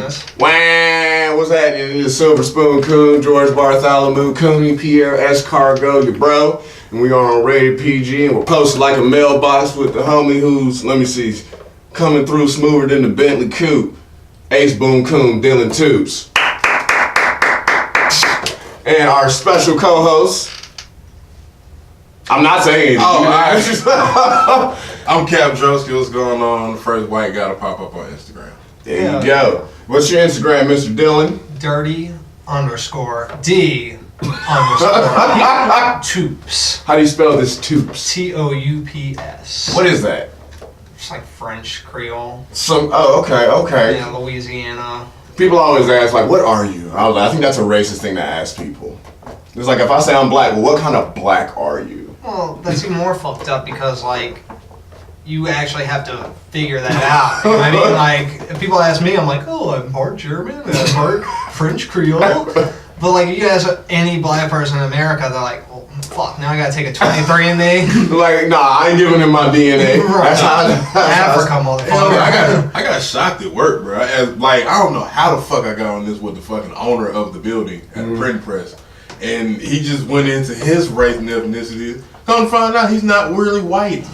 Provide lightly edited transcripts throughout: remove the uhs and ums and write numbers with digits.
business. Wah, what's happening? It's Silver Spoon Coon, George Bartholomew, Cooney, Piere, S. Cargo, your bro. And we are on Rated PG, and we're posted like a mailbox with the homie who's, let me see, coming through smoother than the Bentley Coupe. Ace Boom Coon, Dillon Toups. And our special co-host, I'm not saying anything. I'm Kap Drosky. What's going on? The first white guy to pop up on Instagram. There you go. What's your Instagram, Mr. Dillon? Dirty_D_ Toups. How do you spell this Toups? Toups. What is that? It's like French Creole. Okay. Yeah, Louisiana. People always ask, like, what are you? I think that's a racist thing to ask people. It's like, if I say I'm black, well, what kind of black are you? Well, that's even more fucked up because, like, you actually have to figure that out. You know what I mean? Like, if people ask me, I'm like, oh, I'm part German, I'm part French Creole. But, like, you ask any black person in America, they're like, well, fuck, now I gotta take a 23andMe. Like, nah, I ain't giving him my DNA. Right. That's Africa, motherfucker. I got shocked at work, bro. I don't know how the fuck I got on this with the fucking owner of the building at the print press. And he just went into his race and ethnicity. Come to find out he's not really white.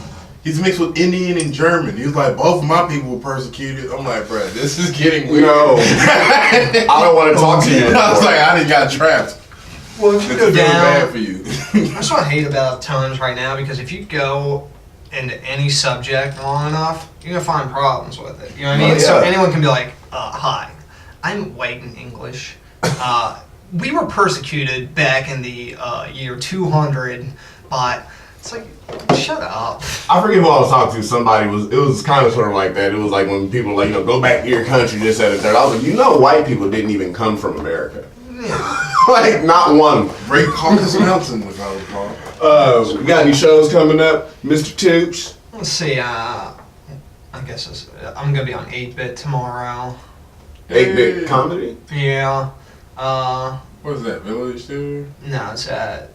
He's mixed with Indian and German. He was like, both of my people were persecuted. I'm like, bro, this is getting weird. No. I don't want to talk to you anymore. I was like, I didn't got trapped. Well, if you It's go feeling bad down, for you. that's what I hate about tones right now, because if you go into any subject long enough, you're gonna find problems with it. You know what I mean? Oh, yeah. So anyone can be like, hi, I'm white in English. We were persecuted back in the year 200, but it's like, shut up. I forget who I was talking to. It was kind of sort of like that. It was like when people were like, go back to your country, this, that, and that. I was like, white people didn't even come from America. Yeah. Like, not one. Great Caucasus Mountain, as I would call it. We got any shows coming up, Mr. Toups? Let's see, I guess I'm gonna be on 8-Bit tomorrow. 8-Bit comedy? Yeah. What is that, Village Studio? No, it's at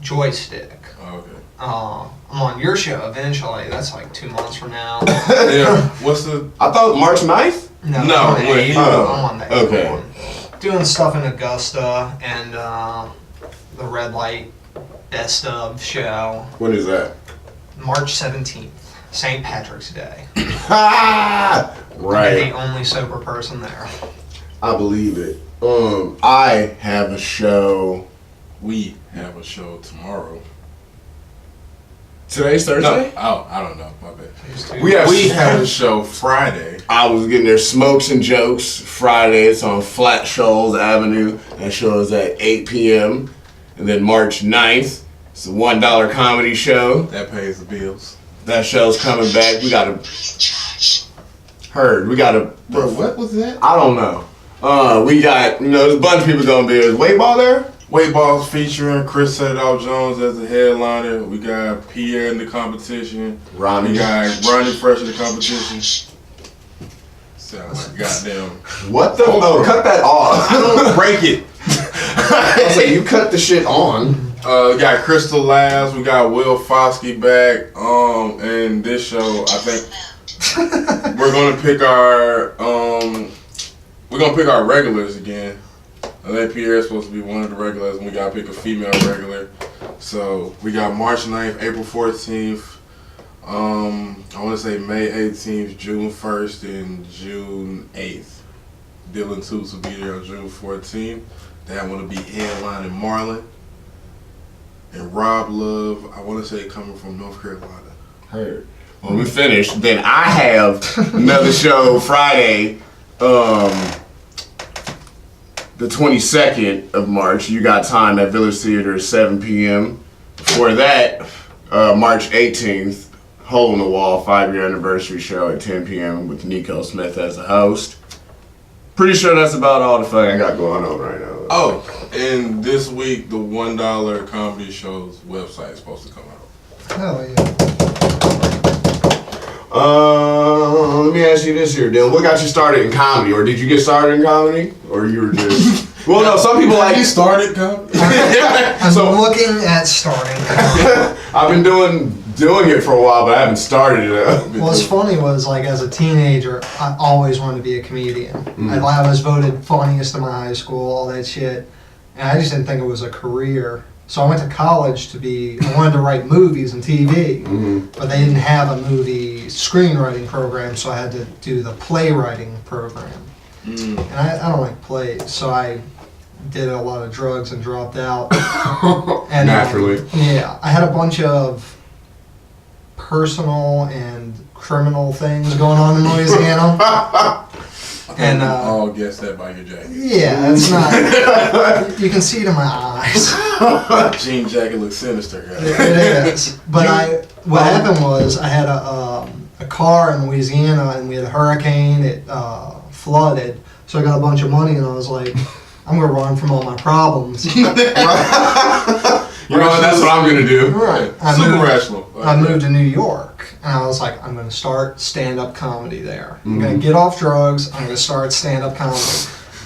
Joystick. Oh, okay. I'm on your show eventually. That's like 2 months from now. Yeah, what's the... I thought March 9th? No, No, I'm on the wait. 8th. Oh, I'm on the 8th okay. one. Doing stuff in Augusta and the Red Light Best of show. When is that? March 17th, St. Patrick's Day. Ah! I'm Right. the only sober person there. I believe it. I have a show. We have a show tomorrow. Today's No, Thursday? I don't know. My bad. We have a show Friday. I was getting there, Smokes and Jokes, Friday. It's on Flat Shoals Avenue. That show is at 8 p.m. And then March 9th, it's a $1 comedy show. That pays the bills. That show's coming back. We got a... Bro, what was that? I don't know. We got, there's a bunch of people gonna be there. Is Weight Ball there? Weight Balls featuring Chris Jones as the headliner. We got Piere in the competition. Ronnie. We got Ronnie Fresh in the competition. Sound like goddamn. What the? Oh, cut that off. Don't break it. I was like, you cut the shit on. We got Crystal Labs. We got Will Foskey back. And this show, I think we're gonna pick our regulars again. I think Piere is supposed to be one of the regulars, and we gotta pick a female regular. So we got March 9th, April 14th, I want to say May 18th, June 1st, and June 8th. Dillon Toups will be there on June 14th. That one will be headlining Marlon. And Rob Love, I want to say coming from North Carolina. Heard. When we finish, then I have another show Friday, the 22nd of March. You got time at Village Theater at 7 p.m. Before that, March 18th, Hole in the Wall 5-year anniversary show at 10 p.m. with Nico Smith as the host. Pretty sure that's about all the fuck I got going on right now. Oh, and this week the $1 comedy show's website is supposed to come out. Hell yeah. Let me ask you this here, Dylan. What got you started in comedy? Or did you get started in comedy? Or you were just... Well, no, some people like... You started comedy? I'm looking at starting. I've been doing doing it for a while, but I haven't started it. What's funny was, like, as a teenager, I always wanted to be a comedian. I was voted funniest in my high school, all that shit. And I just didn't think it was a career. So I went to college I wanted to write movies and TV, but they didn't have a movie screenwriting program, so I had to do the playwriting program. And I don't like plays, so I did a lot of drugs and dropped out. And Naturally. yeah, I had a bunch of personal and criminal things going on in Louisiana. And I'll guess that by your jacket. yeah, it's not. You can see it in my eyes. Jean jacket looks sinister, guys. It is. But what happened was I had a car in Louisiana, and we had a hurricane. It flooded, so I got a bunch of money, and I was like, I'm gonna run from all my problems. You know what? That's what I'm gonna do. Right. Super rational. I moved to New York, and I was like, I'm going to start stand-up comedy there. I'm going to get off drugs. I'm going to start stand-up comedy.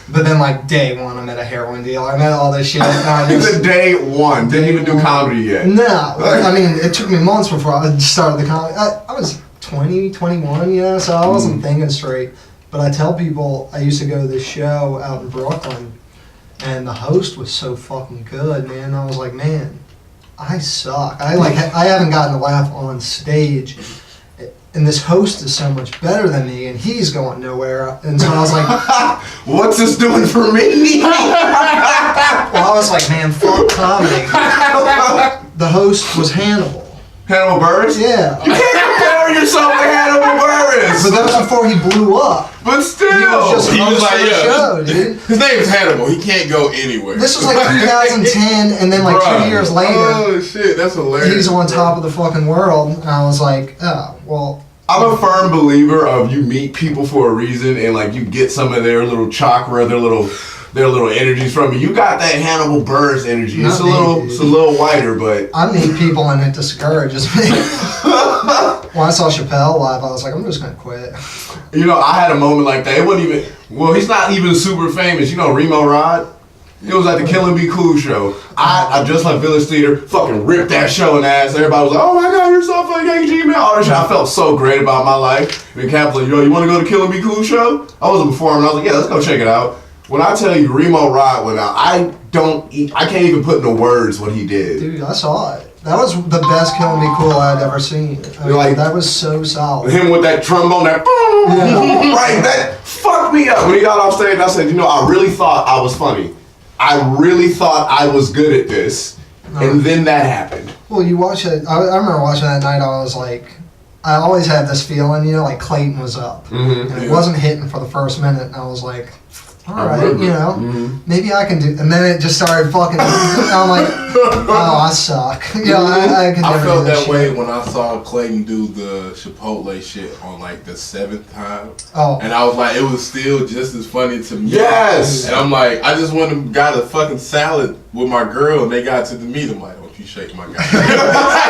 But then, like, day one, I met a heroin dealer. I met all this shit. It's day one. Didn't even do comedy yet. No. I mean, it took me months before I started the comedy. I was 20, 21, yeah, so I wasn't thinking straight. But I tell people I used to go to this show out in Brooklyn, and the host was so fucking good, man. I was like, man, I suck. I haven't gotten a laugh on stage, and this host is so much better than me, and he's going nowhere. And so I was like, what's this doing for me? well, I was like, man, fuck comedy. The host was Hannibal. Hannibal Buress? Yeah. You can't compare yourself to Hannibal Buress. But that was before he blew up. But still. He was just He was host like, of the yeah, show, dude. His name's Hannibal. He can't go anywhere. This was like 2010, and then like Bruh. 2 years later, Oh shit, that's hilarious. he's on top of the fucking world. And I was like, oh, well. I'm a firm believer of you meet people for a reason, and like you get some of their little chakra, their little energies from you. You got that Hannibal Buress energy. It's a little whiter, but I meet people and it discourages me. When I saw Chappelle live, I was like, I'm just gonna quit. you know, I had a moment like that. It wasn't even, well, he's not even super famous. You know Remo Rod? It was at the Kill and Be Cool show. I just left Village Theater, fucking ripped that show in the ass. Everybody was like, oh my God, you're so fucking AG, man. All that shit. I felt so great about my life. And Kap was like, yo, you want to go to Kill and Be Cool show? I wasn't performing. I was like, yeah, let's go check it out. When I tell you Remo Rod went out, I can't even put into words what he did. Dude, I saw it. That was the best Kill and Be Cool I'd ever seen. I mean, Like- that was so solid. Him with that trombone, that boom, Yeah. right, that fucked me up. When he got off stage, I said, you know, I really thought I was funny. I really thought I was good at this. And then that happened. Well, you watch it. I remember watching that night. I was like, I always had this feeling, you know, like Clayton was up, and it wasn't hitting for the first minute. And I was like, all right, you know, maybe I can do. And then it just started fucking. I'm like, oh, I suck. You know, I could never I felt do this that way shit. when I saw Clayton do the Chipotle shit on like the 7th time. Oh, And I was like, it was still just as funny to me. Yes! And I'm like, I just went and got a fucking salad with my girl, and they got to the meat. I'm like, don't you shake my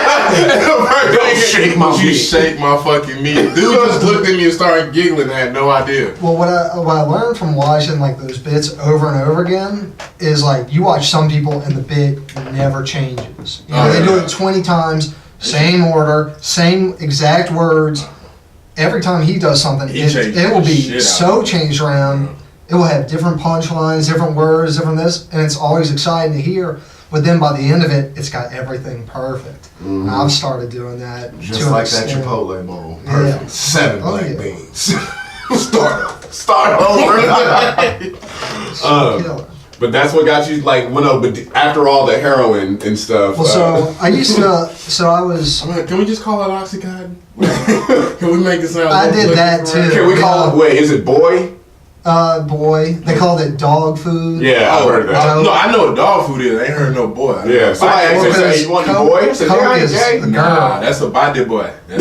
Don't shake my Don't you meat. shake my fucking meat. Dude just looked at me and started giggling and had no idea. well, what I learned from watching like those bits over and over again is like you watch some people and the bit never changes. You know, Oh, they do yeah. it 20 times, same order, same exact words. Every time he does something, He it changes will the be shit out so of it. changed around. It will have different punchlines, different words, different this, and it's always exciting to hear. But then by the end of it, it's got everything perfect. And I've started doing that Just to an like that extent. Chipotle bowl. Yeah. Perfect. 7 Oh, black yeah. beans. Start over. Killer. But that's what got you, like, but after all the heroin and stuff. Well, so I used to. So I was. I mean, can we just call it Oxycontin? Can we make it sound? I more did that, politically too. can we call it, wait, is it boy? Boy, they called it dog food. Yeah, I've heard of that. No, I know what dog food is. I ain't heard no boy. Yeah, somebody Well, actually said, because you want the Coke- boy? I said, Coke yeah, I ain't is gay. the Nah, girl. that's a body boy. They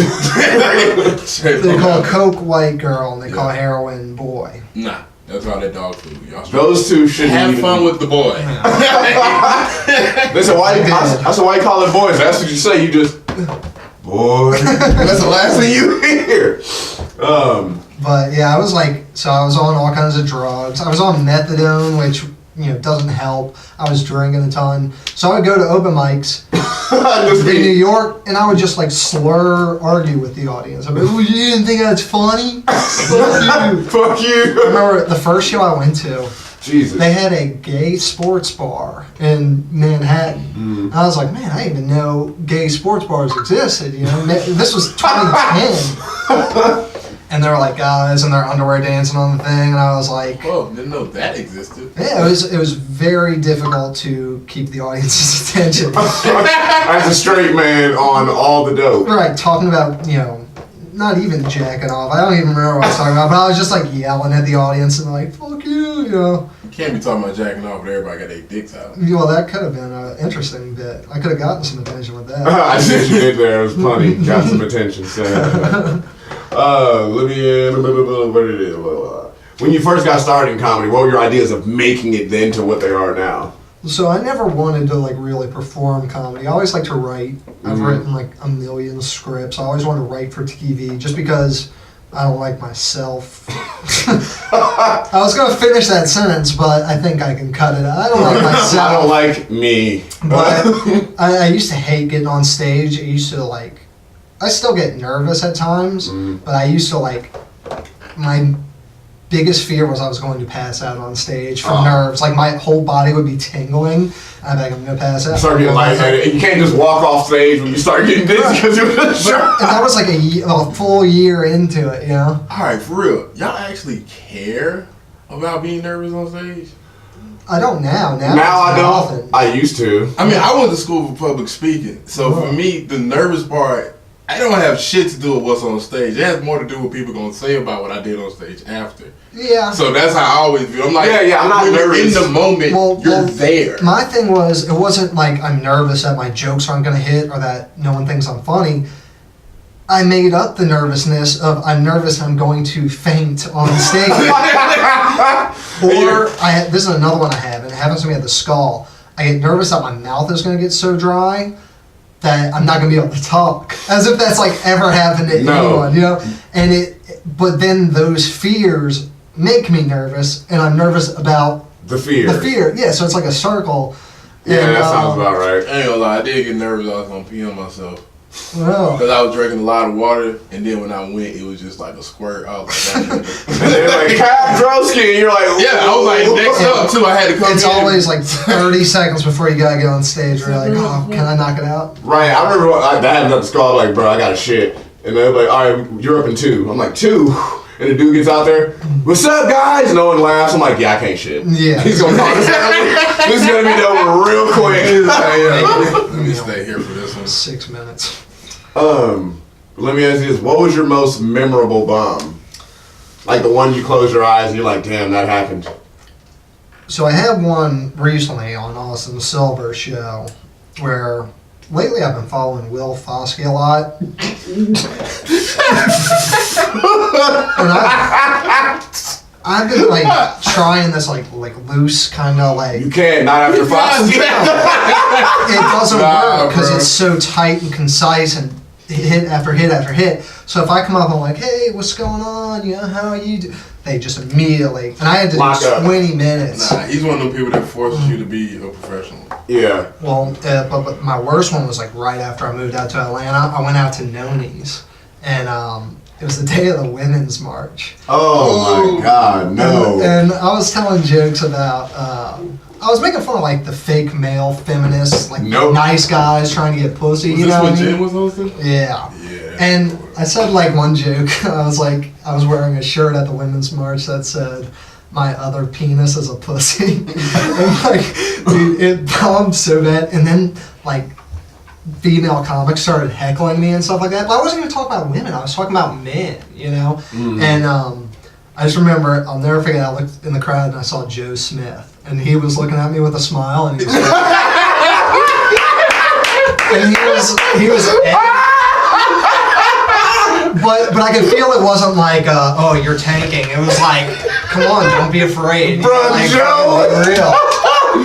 call Coke white girl and they call heroin boy. Nah, that's all that dog food. Y'all Those two shouldn't have even fun with the boy. They said, I said, why you call it boys? That's what you say. You just, boy. That's the last thing you hear. But yeah, I was like, so I was on all kinds of drugs. I was on methadone, which, you know, doesn't help. I was drinking a ton. So I would go to open mics in New York, and I would just like argue with the audience. I'd be like, "Oh, you didn't think that's funny? Fuck you." Fuck you. I remember the first show I went to. Jesus. They had a gay sports bar in Manhattan. I was like, man, I didn't even know gay sports bars existed. You know, this was 2010. And they were like guys in their underwear dancing on the thing, and I was like, "Oh, didn't know that existed." Yeah, it was very difficult to keep the audience's attention. As a straight man on all the dope. Right, talking about, you know, not even jacking off. I don't even remember what I was talking about, but I was just like yelling at the audience and like, fuck you know. You can't be talking about jacking off, but everybody got their dicks out. Well, that could have been an interesting bit. I could have gotten some attention with that. I see you did there. It was funny. Got some attention. So. Let me what it is. When you first got started in comedy, what were your ideas of making it then to what they are now? So I never wanted to like really perform comedy. I always like to write. I've written like a million scripts. I always wanted to write for TV just because I don't like myself. I was going to finish that sentence, but I think I can cut it. I don't like myself. I don't like me. But I used to hate getting on stage. I used to like, I still get nervous at times, but I used to like, my biggest fear was I was going to pass out on stage from nerves. Like my whole body would be tingling. I'm like, I'm gonna pass out. Start getting lightheaded. You can't just walk off stage when you start getting dizzy because you're just And that was like a full year into it, you know? Alright, for real. Y'all actually care about being nervous on stage? I don't now. Now I don't. often. I used to. I mean, I went to school for public speaking. So for me, the nervous part, I don't have shit to do with what's on stage. It has more to do with people gonna say about what I did on stage after. Yeah. So that's how I always feel. I'm like, Yeah, I'm not when you're nervous. in the moment, you're there. My thing was, it wasn't like I'm nervous that my jokes aren't going to hit or that no one thinks I'm funny. I made up the nervousness of I'm nervous I'm going to faint on stage. Or, this is another one I have, and it happens to me at the Skull. I get nervous that my mouth is going to get so dry that I'm not going to be able to talk. As if that's like ever happened to anyone, you know? And but then those fears make me nervous, and I'm nervous about The fear. Yeah, so it's like a circle. Yeah, and, that sounds about right. I ain't gonna lie, I did get nervous. I was gonna pee on myself. Well, Because I was drinking a lot of water, and then when I went, it was just like a squirt. I was like, And they're like, Cap Drosky, and you're like, yeah, I was like, next up too, I had to come it's in. always like 30 seconds before you gotta get on stage. Where you're like, oh, can I knock it out? Right, I remember that happened at the Skull, like, bro, I got a shit. And they're like, all right, you're up in 2. I'm like, 2? And the dude gets out there, what's up, guys? No one laughs. I'm like, yeah, I can't shit. Yeah. He's going to call this. This is going to be done real quick. Let me stay here for this one. 6 minutes. Let me ask you this. What was your most memorable bomb? Like the one you close your eyes and you're like, damn, that happened. So I had one recently on Austin Silver's show where lately I've been following Will Foskey a lot. And I've been like trying this like loose kind of like You can't, not after 5. it doesn't work because bro. it's so tight and concise and hit after hit after hit. So if I come up and like, hey, what's going on? You know, how are you? They just immediately, and I had to Lock do up. 20 minutes. Nah, he's one of them people that forces you to be a professional. Yeah. Well, but my worst one was like right after I moved out to Atlanta. I went out to Noni's, and it was the day of the Women's March. Oh my God, no. And I was telling jokes about, I was making fun of like the fake male feminists, like nice guys trying to get pussy. Was you this know when what I mean? Jen was hosting? Yeah. Yeah. And I said like one joke. I was like, I was wearing a shirt at the Women's March that said, "My other penis is a pussy." And like, dude, it bombed so bad. And then like, female comics started heckling me and stuff like that. But I wasn't even talking about women. I was talking about men, you know? And I just remember, I'll never forget, I looked in the crowd and I saw Joe Smith. And he was looking at me with a smile and he was like, and he was but I could feel it wasn't like, oh, you're tanking. It was like, come on, don't be afraid. Bro, like, Joe! be real.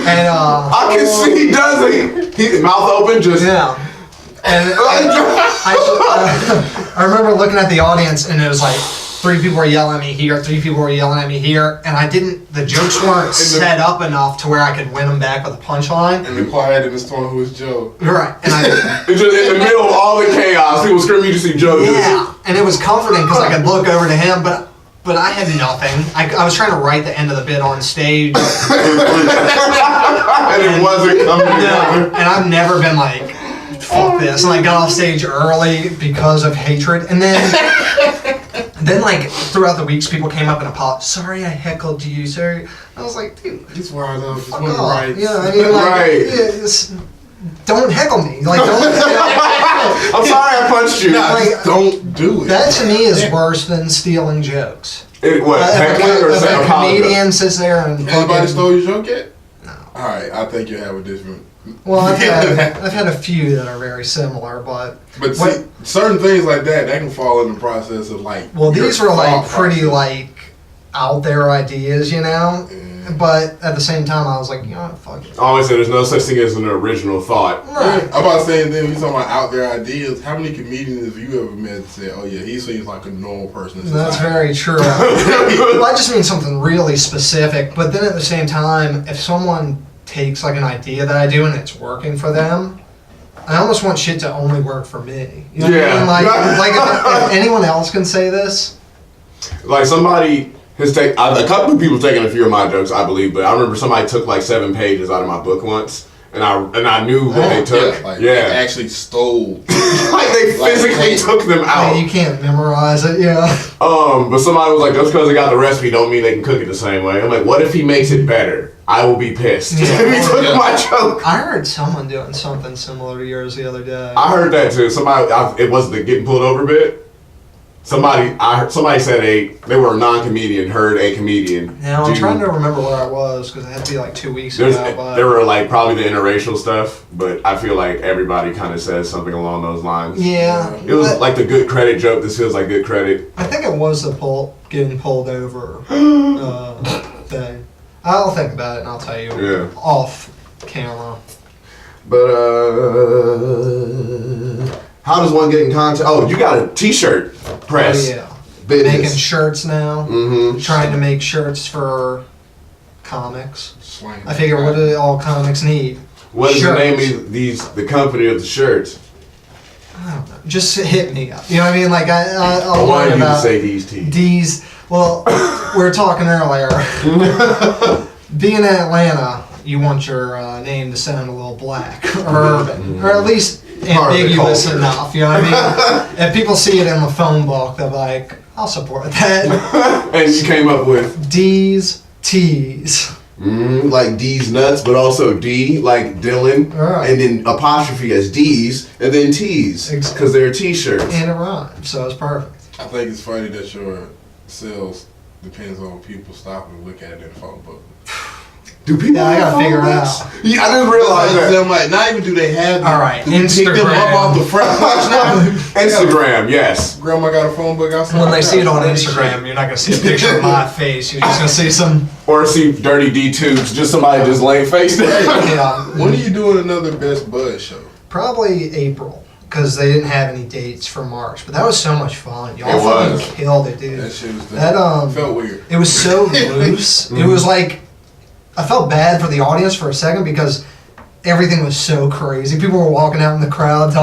And I can see he does it. He's mouth open, just. yeah. And I remember looking at the audience and it was like, 3 people were yelling at me here, 3 people were yelling at me here, and the jokes weren't set up enough to where I could win them back with a punchline. And the quiet in the storm who was Joe. Right, and It's just in the middle of all the chaos, people screaming, you just see Joe. yeah, and it was comforting because I could look over to him, but I had nothing. I was trying to write the end of the bit on stage. And it wasn't coming together. And I've never been like, fuck this. And I got off stage early because of hatred. And then like throughout the weeks, people came up and apologized. Sorry, I heckled you, sir. I was like, dude, He's wild up. Just fuck want to off. write. Yeah, I mean, like, Right. don't heckle me. Like, don't. I'm sorry I punched you. Nah, Like, just don't do it. That to me is worse than stealing jokes. What, heckling or If a saying apologize? comedian sits there and Anybody fucking- stole your joke yet? No. Alright, I think you have a different. Well, I've had a few that are very similar, but But what- see, certain things like that can fall in the process of like. well, your these were like thought pretty process. like out there ideas, you know. Yeah. But at the same time, I was like, you know, what, fuck it. I always say there's no such thing as an original thought. Right. I'm about saying then, you talking about out there ideas. How many comedians have you ever met that say, "Oh yeah, he seems like a normal person"? in That's society?" very true. Well, I just mean something really specific. But then at the same time, if someone takes like an idea that I do and it's working for them, I almost want shit to only work for me. You know what Yeah. I mean? Like if anyone else can say this, Like somebody has taken, a couple of people taken a few of my jokes, I believe, but I remember somebody took like 7 pages out of my book once, and I knew what they took. Yeah, like Yeah. they actually stole. Like they physically took them I mean, out. you can't memorize it. Yeah. But somebody was like, just because they got the recipe don't mean they can cook it the same way. I'm like, what if he makes it better? I will be pissed. Yeah. If he took my joke. I heard someone doing something similar to yours the other day. I heard that too. It was the getting pulled over bit. Somebody said they were a non-comedian heard a comedian. Now I'm do- trying to remember where I was because it had to be like 2 weeks There ago. But were like probably the interracial stuff, but I feel like everybody kind of says something along those lines. yeah, It was but like the good credit joke. This feels like good credit. I think it was the getting pulled over thing. I'll think about it and I'll tell you Yeah. off camera. But how does one get in contact? Oh, you got a T-shirt press. Oh, yeah. Business. Making shirts now. Mm-hmm. Trying to make shirts for comics. Slang. I figure what do all comics need? What is the Shirts. name of the company of the shirts? I don't know. Just hit me up. You know what I mean? Like I I'll wanted learn you to about say these T's. D's. Well, we were talking earlier. Being in Atlanta, you want your name to sound a little black or urban, or at least Part of the ambiguous culture. enough. You know what I mean? If people see it in the phone book, they're like, "I'll support that." And you came up with D's, T's. like D's nuts, but also D like Dillon, Right. and then apostrophe as D's, and then T's because they're T-shirts. And it rhymes, so it's perfect. I think it's funny that your sales depends on people stopping and look at it in the phone book. Do people? Yeah, I have gotta figure it phone out. books? Yeah, I didn't realize that. I'm like, not even do they have them. All right, Do we pick them Instagram. up off the front porch now? Instagram, yes. Grandma got a phone book outside. When they see it on Holy Instagram, shit. you're not gonna see a picture of my face. You're just gonna see some. Or see dirty D tubes, just somebody just laying face down. Yeah. When are you doing another Best Bud show? Probably April, because they didn't have any dates for March. But that was so much fun. Y'all It fucking was. killed it, dude. That shit was That felt weird. it was so loose. It was like I felt bad for the audience for a second because everything was so crazy. People were walking out in the crowd,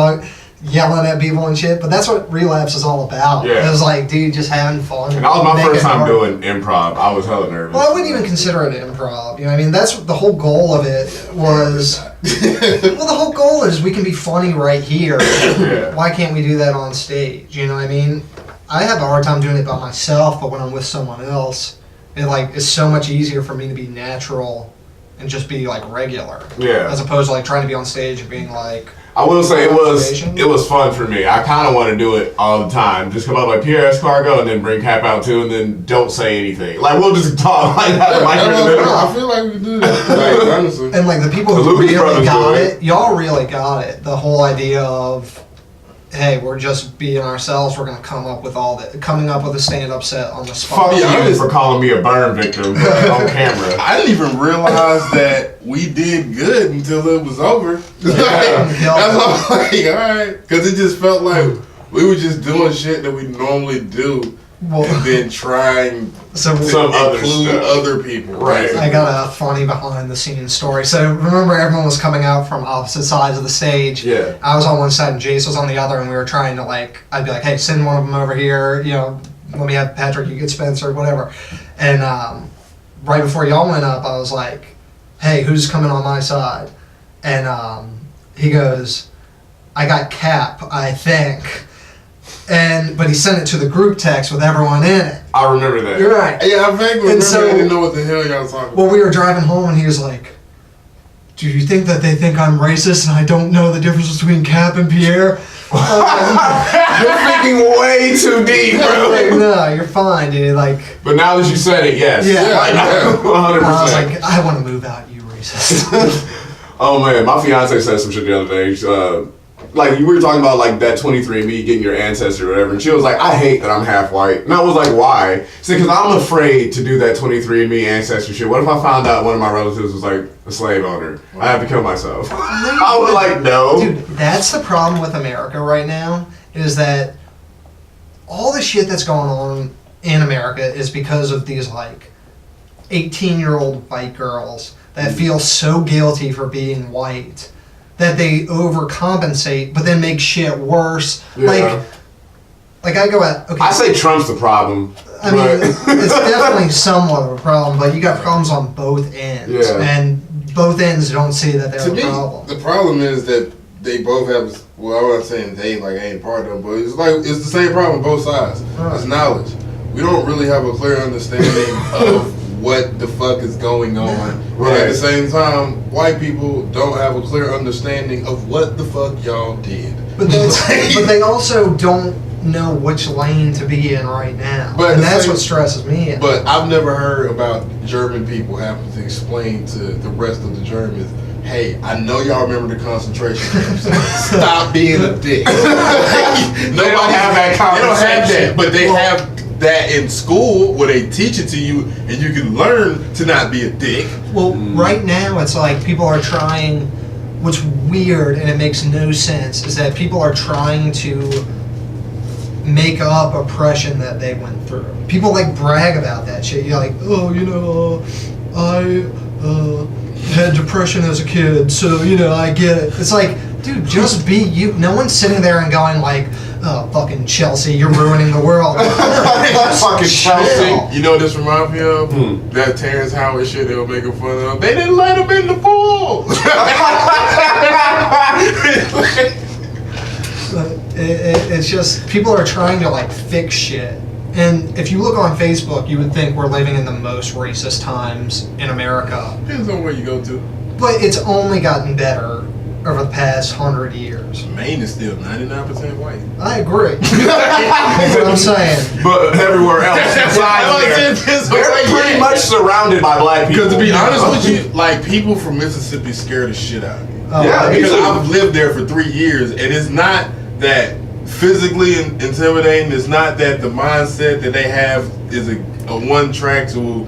yelling at people and shit. But that's what Relapse is all about. Yeah. It was like, dude, just having fun. And that was my making first time art. doing improv. I was hella nervous. Well, I wouldn't even consider it improv. You know what I mean? That's the whole goal of it was. Well, the whole goal is we can be funny right here. Yeah. Why can't we do that on stage? You know what I mean? I have a hard time doing it by myself, but when I'm with someone else, it's so much easier for me to be natural and just be like regular. Yeah. As opposed to like trying to be on stage and being like. I will say it Observation? was fun for me. I kind of want to do it all the time. Just come up like Piere Escargot and then bring Kap out too, and then don't say anything. Like we'll just talk like that. Like in the middle. I feel like we could do that. Like, honestly. And like the people The who Lucas really brothers got do it, y'all really got it. The whole idea of, hey, we're just being ourselves. We're gonna coming up with a stand-up set on the spot. Fuck Yeah, you for calling me a burn victim on camera. I didn't even realize that we did good until it was over. That's why I'm like, all right, because it just felt like we were just doing shit that we normally do, Well, and then trying so to Some other include stuff. other people. Right. I got a funny behind the scenes story. So remember, everyone was coming out from opposite sides of the stage. Yeah. I was on one side and Jace was on the other, and we were trying to like, I'd be like, hey, send one of them over here. You know, let me have Patrick, you get Spencer, whatever. And right before y'all went up, I was like, hey, who's coming on my side? And he goes, I got Kap, I think. But he sent it to the group text with everyone in it. I remember that. You're right. Yeah, I vaguely remember. so- I didn't know what the hell y'all was talking Well, about. we were driving home, and he was like, do you think that they think I'm racist and I don't know the difference between Kap and Piere? You're thinking way too deep, Like, bro. no, you're fine, dude. Like, But now that you said it, yes. Yeah. Like, Yeah. 100%. I was like, I want to move out, you racist. Oh man, my fiance said some shit the other day. Like you were talking about like that 23andMe getting your ancestry or whatever, and she was like, I hate that I'm half white. And I was like, why? She said, because I'm afraid to do that 23andMe ancestry shit. What if I found out one of my relatives was like a slave owner? I have to kill myself. I was like, no. Dude, that's the problem with America right now, is that all the shit that's going on in America is because of these like 18-year-old white girls that feel so guilty for being white that they overcompensate, but then make shit worse. Yeah. Like I go at, okay. I say Trump's the problem. I mean, it's definitely somewhat of a problem, but you got problems on both ends, Yeah. and both ends don't see that they're To a me, problem. the problem is that they both have. Well, I'm not saying they like ain't part of them, but it's like it's the same problem on both sides. It's knowledge. We don't really have a clear understanding of what the fuck is going on. Right. And at the same time, white people don't have a clear understanding of what the fuck y'all did. But they also don't know which lane to be in right now, But and the that's same- what stresses me out. But I've never heard about German people having to explain to the rest of the Germans, hey, I know y'all remember the concentration camps. Stop being a dick. Nobody don't have that They don't have conversation. that, but they have that in school where they teach it to you and you can learn to not be a dick. Well, right now it's like people are trying. What's weird and it makes no sense is that people are trying to make up oppression that they went through. People like brag about that shit. You're like, oh, you know, I had depression as a kid, so you know I get it. It's like, dude, just be you. No one's sitting there and going like, oh, fucking Chelsea, you're ruining the world. Fucking Chelsea. You know what this reminds me of? That Terrence Howard shit they were making fun of. They didn't let him in the pool. It's just people are trying to like fix shit. And if you look on Facebook, you would think we're living in the most racist times in America. Depends on where you go to. But it's only gotten better over the past 100 years. Maine is still 99% white. I agree. That's what I'm saying. But everywhere else, besides there, they're pretty much surrounded by black people. Because to be honest with you, like people from Mississippi scare the shit out of me. Oh, Yeah, Because too. I've lived there for 3 years, and it's not that physically intimidating. It's not that the mindset that they have is a one track to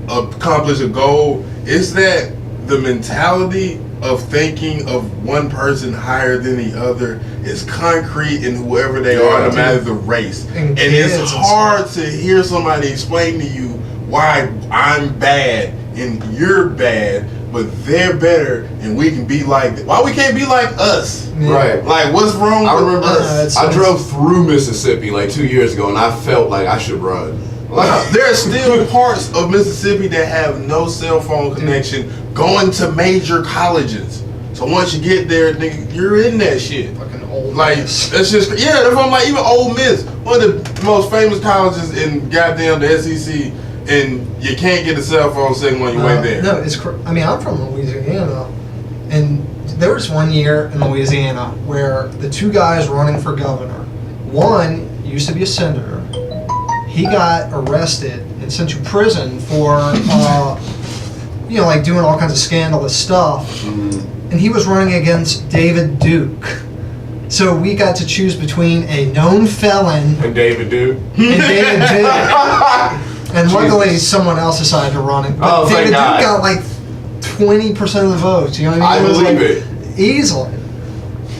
accomplish a goal. It's that the mentality of thinking of one person higher than the other is concrete in whoever they are, no matter the race. And And kids it's and hard to hear somebody explain to you why I'm bad and you're bad, but they're better and we can be like. Why we can't be like us? Yeah. Right. Like what's wrong I with remember us? I drove through Mississippi like 2 years ago, and I felt like I should run. Like, there are still parts of Mississippi that have no cell phone connection going to major colleges. So once you get there, nigga, you're in that shit. Fucking old. Like, Miss. that's just, yeah, that's what I'm like, even Ole Miss, one of the most famous colleges in goddamn the SEC, and you can't get a cell phone signal on your way there. No, it's. I mean, I'm from Louisiana, and there was one year in Louisiana where the two guys running for governor, one used to be a senator. He got arrested and sent to prison for, you know, like doing all kinds of scandalous stuff. And he was running against David Duke. So we got to choose between a known felon And David Duke. and David Duke. And luckily someone else decided to run it. But Oh, thank David God. Duke got like 20% of the votes. You know what I mean? I It was believe like, it. easily.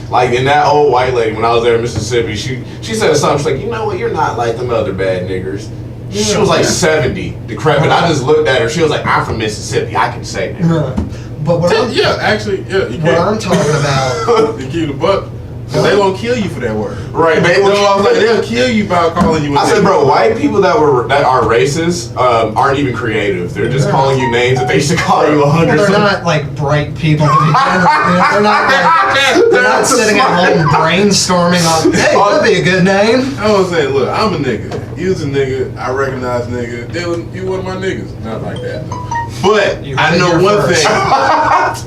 Like, in that old white lady, when I was there in Mississippi, she said something, she's like, you know what, you're not like them other bad niggers. She was like 70, decrepit. I just looked at her, she was like, I'm from Mississippi, I can say that. But what I'm, actually, you what can. I'm talking about, You keep the buck. Cause they won't kill you for that word. Right, They'll kill you by calling you a I said, nigger. bro, white people that are racist aren't even creative. They're just calling you names that they used to call you 100. they're not like bright people to begin with. You know, they're not sitting at home brainstorming on, hey, that'd be a good name. I was saying, look, I'm a nigga. You's a nigga. I recognize nigga. Dillon, you one of my niggas. Not like that though. But I know one thing.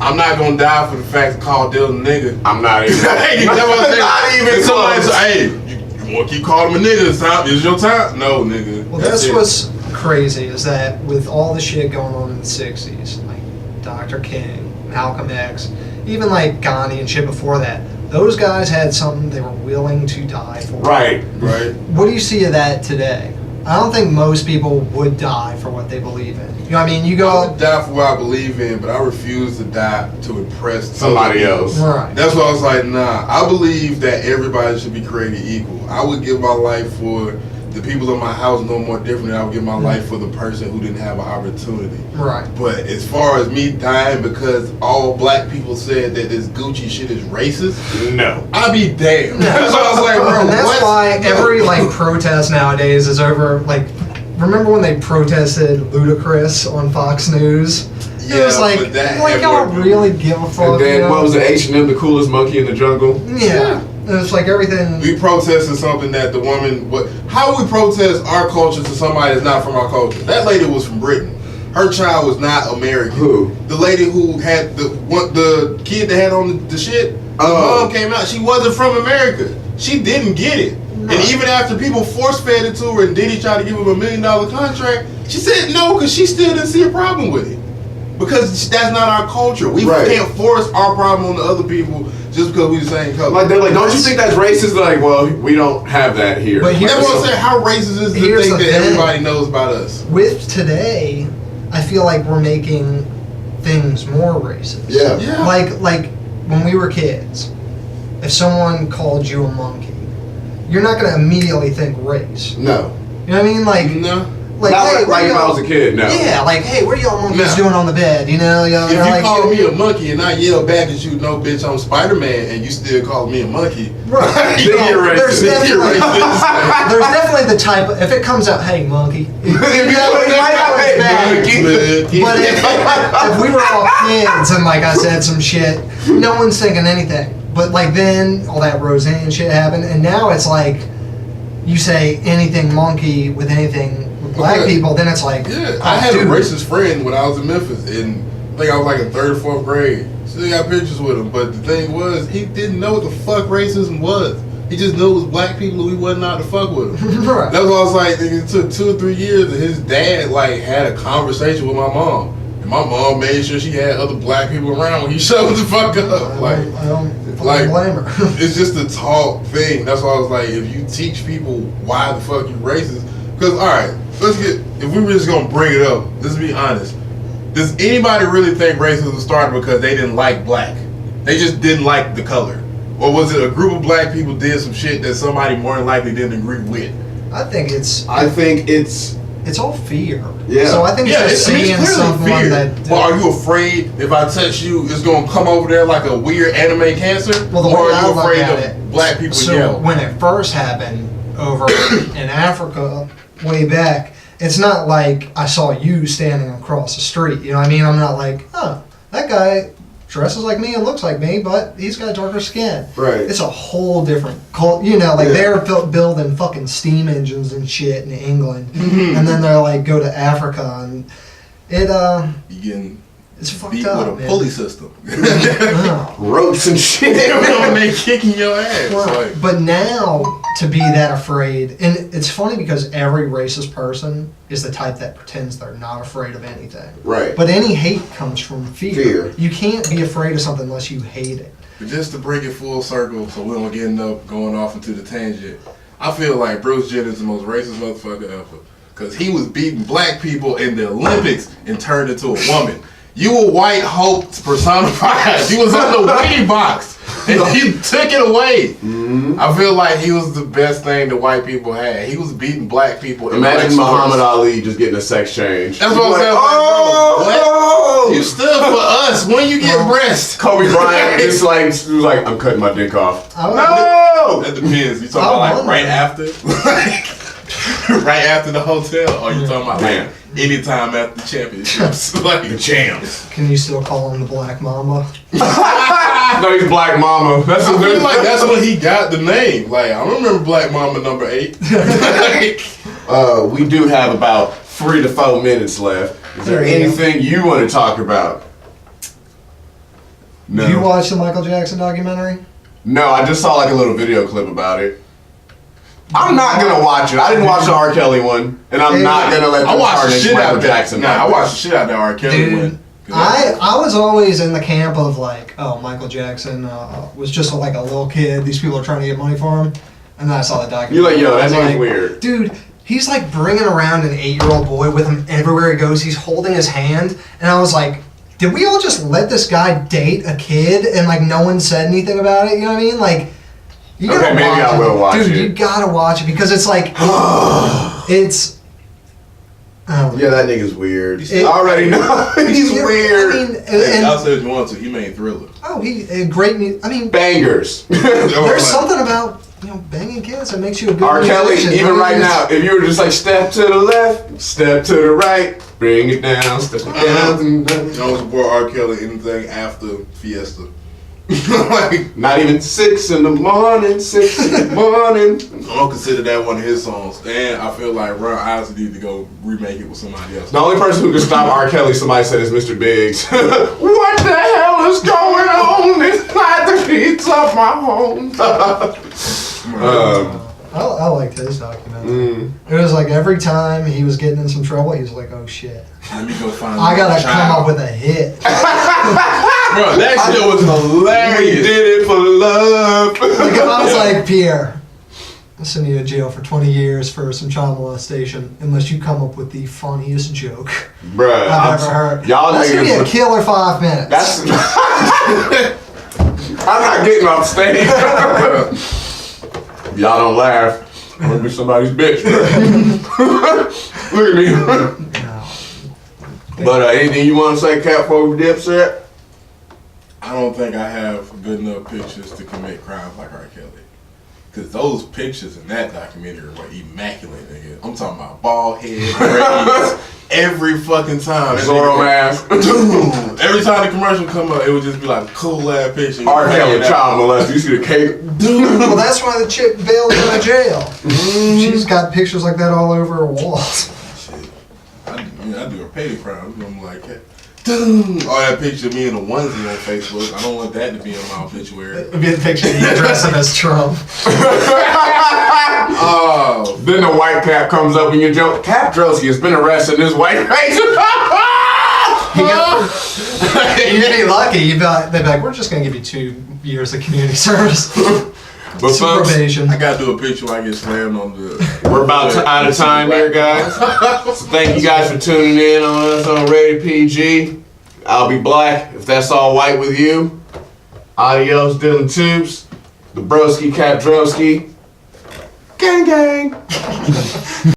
I'm not gonna die for the fact to call Dillon a nigga. I'm not even. Not even somebody say, hey, you wanna keep calling him a nigga? It's time. Is your time? No, nigga. Well, that's what's crazy is that with all the shit going on in the 60s, like Dr. King, Malcolm X, even like Gandhi and shit before that, those guys had something they were willing to die for. Right. What do you see of that today? I don't think most people would die for what they believe in. You know what I mean? You I go, would die for what I believe in, but I refuse to die to impress Somebody else. right. That's why I was like, nah. I believe that everybody should be created equal. I would give my life for the people in my house no more different than I would give my life for the person who didn't have an opportunity. Right. But as far as me dying because all black people said that this Gucci shit is racist, No. I'd be damned. That's why I was like, bro, And that's what? why every like protest nowadays is over. Like, remember when they protested Ludacris on Fox News? It was like, but that y'all really give a fuck? And then, you know? what was it, H&M, the coolest monkey in the jungle? Yeah. And it's like everything. We protested something that the woman. How would we protest our culture to somebody that's not from our culture? That lady was from Britain. Her child was not American. Who? The lady who had the kid that had on the shit. The mom came out. She wasn't from America. She didn't get it. No. And even after people force fed it to her and Diddy tried to give her $1 million contract, she said no because she still didn't see a problem with it. Because that's not our culture. We can't force our problem on the other people just because we the same color. Like, they're like, don't you think that's racist? They're like, well, we don't have that here. But here's That's what I'm saying. How racist is the Here's thing the that thing. everybody knows about us? With today, I feel like we're making things more racist. Yeah. Yeah. Like when we were kids, if someone called you a monkey, you're not gonna immediately think race. No. You know what I mean? Like, No. like, Not hey, like what are if I y'all- was a kid, no. Yeah, like, hey, what are y'all monkeys No. doing on the bed? You know, If you like, call me a monkey and I yell back at you, no bitch, I'm Spider-Man, and you still call me a monkey. right. Then you're racist. There's Then you're definitely, racist. there's definitely the type of, if it comes out, hey, monkey. If you put it like that, it's bad. monkey. But if we were all kids and like I said some shit, no one's thinking anything. But like then all that Roseanne shit happened, and now it's like you say anything monkey with anything with black Okay. people, then it's like Yeah, oh, I had dude. a racist friend when I was in Memphis, and I think I was like in 3rd or 4th grade. Still got pictures with him, but the thing was, he didn't know what the fuck racism was. He just knew it was black people who he wasn't out to fuck with him. Right. That's why I was like, it took 2 or 3 years, and his dad like had a conversation with my mom, and my mom made sure she had other black people around when he showed the fuck up. Like, I don't like, blame her. it's just a talk thing. That's why I was like, if you teach people why the fuck you racist, because all right, if we were just gonna bring it up, let's be honest. Does anybody really think racism started because they didn't like black? They just didn't like the color, or was it a group of black people did some shit that somebody more than likely didn't agree with? I think it's all fear. Yeah. So I think it's just seeing clearly someone that. Well, are you afraid if I touch you, it's gonna come over there like a weird anime cancer? Well, the or way are I you look afraid at of it, black people so yell? when it first happened over in Africa, way back, it's not like I saw you standing across the street. You know what I mean? I'm not like, oh, that guy dresses like me and looks like me, but he's got darker skin. Right. It's a whole different cult. You know, like Yeah. they're building fucking steam engines and shit in England, Mm-hmm. and then they're like go to Africa and it You getting it's fucked beat up, with a man. pulley system. Oh. ropes and shit. They kicking your ass. Right. Like, But now to be that afraid, and it's funny because every racist person is the type that pretends they're not afraid of anything. Right. But any hate comes from fear. Fear. You can't be afraid of something unless you hate it. but just to bring it full circle, so we don't get going off into the tangent. I feel like Bruce Jenner's the most racist motherfucker ever, because he was beating black people in the Olympics and turned into a woman. You were white hope personified. You was on the Wheatie box. And he took it away. Mm-hmm. I feel like he was the best thing that white people had. He was beating black people. in Imagine black Muhammad sports. Ali just getting a sex change. That's what I'm saying. What? You stood for us when you get breast. Kobe Bryant just like was like, I'm cutting my dick off. No! That depends. You talking about like wonder. right after? Right after the hotel? Or you talking about like anytime after the championships? Like The champs. Can you still call him the Black Mamba? No, he's Black Mama. That's I feel like that's when he got the name. Like I remember Black Mama number 8. We do have about 3 to 4 minutes left. Is there anything you want to talk about? No. Did you watch the Michael Jackson documentary? No, I just saw like a little video clip about it. I'm not gonna watch it. I didn't watch the R. Kelly one, and I'm not gonna let I them watched the tarnish shit out Michael of that. Jackson. Nah, I watched the shit out of that R. Kelly Dude, one. I was always in the camp of like, oh, Michael Jackson was just like a little kid. These people are trying to get money for him. And then I saw the documentary. You're like, yo, I that was nigga's like, weird. Dude, he's like bringing around an 8-year-old boy with him everywhere he goes. He's holding his hand. And I was like, did we all just let this guy date a kid and like no one said anything about it? You know what I mean? Like, you gotta Okay, maybe watch I it. will watch Dude, it. you gotta watch it because it's like, it's. Yeah, that nigga's weird. It- I already know. He's weird. I mean, Hey, I'll and, say what you want to. He made Thriller. oh, he great. I mean, Bangers. there's something about banging kids that makes you a good R. Kelly, musician. even I mean, right it's- now, if you were just like step to the left, step to the right, bring it down, step it down. I don't support R. Kelly anything after Fiesta. Like, Not even 6 in the morning, 6 in the morning. I don't consider that one of his songs. And I feel like Ron Isley need to go remake it with somebody else. The only person who can stop R. Kelly, somebody said, is Mr. Biggs. What the hell is going on inside the beats of my home? I liked his documentary. It was like every time he was getting in some trouble, he was like, "Oh shit, Let me go find I gotta child. come up with a hit." Bro, that shit was We hilarious. did it for love. Like, I was like, Piere, I'll send you to jail for 20 years for some child molestation unless you come up with the funniest joke Bruh, I've ever heard. Y'all That's gonna be a niggas. killer 5 minutes. That's. I'm not getting off stage. Y'all don't laugh. I'm gonna be somebody's bitch. Look at me. But anything you want to say, Cap, before we dip, sir? I don't think I have good enough pictures to commit crimes like R. Kelly. Because those pictures in that documentary were immaculate, nigga. I'm talking about bald head, braids, every fucking time. Zorro mask. Dude, every time the commercial come up, it would just be like a cool ass picture. R. Kelly, child molester. You see the cake? Well, that's why the chick bailed out of jail. She's got pictures like that all over her walls. Shit. I do a petty crime. I'm like, hey, dude. All that picture of me in a onesie on Facebook. I don't want that to be in my obituary. It'd be a picture of you dressing as Trump. Oh. Then the white cap comes up and you joke, Cap Drosky has been arrested in his white face. You'd be lucky. They'd be like, we're just going to give you 2 years of community service. But folks, Probation. I gotta do a picture where I get slammed on the. we're about out of time here, guys. So thank you guys for tuning in on us on Rated PG. I'll be black if that's all white with you. Adios, Dillon Toups, the broski, Cap Drosky. Gang gang.